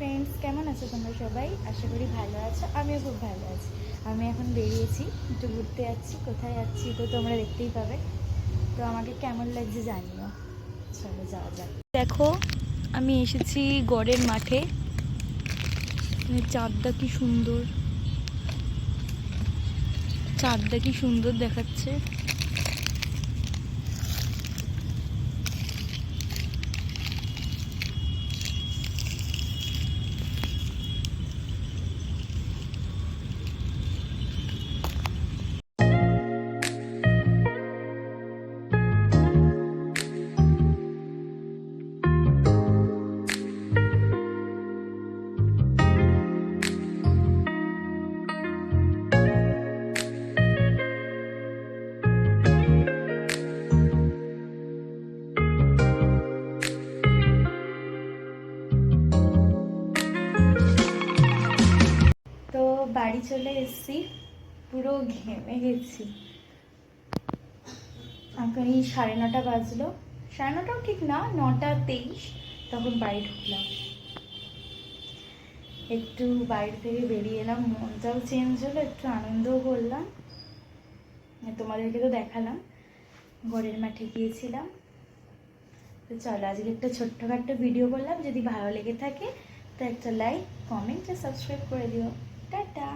Friends, কেমন আছো তোমরা সবাই? আশা করি ভালো আছো। আমিও খুব ভালো আছি। আমি এখন বেরিয়েছি, একটু ঘুরতে যাচ্ছি। কোথায় যাচ্ছি তো তোমরা দেখতেই পাবে। তো আমাকে কেমন লাগছে জানিও। চলো যাওয়া যাক। দেখো, আমি এসেছি গড়ের মাঠে। চাঁদটা কি সুন্দর, চাঁদটা কি সুন্দর দেখাচ্ছে। তো বাড়ি চলে এসেছি, পুরো ঘেমে গেছি। এখন এই 9:30 বাজলো, 9:30টাও ঠিক না, 9:23। তখন বাড়ি ঢুকলাম, একটু বাইরে থেকে বেরিয়ে এলাম, মনটাও চেঞ্জ হলো, একটু আনন্দও করলাম। তোমাদেরকে তো দেখালাম গড়ের মাঠে গিয়েছিলাম। তো চলো, আজকে একটা ছোট্টখাট্টো ভিডিও করলাম। যদি ভালো লেগে থাকে তো একটা লাইক, কমেন্ট আর সাবস্ক্রাইব করে দিও। টাটা।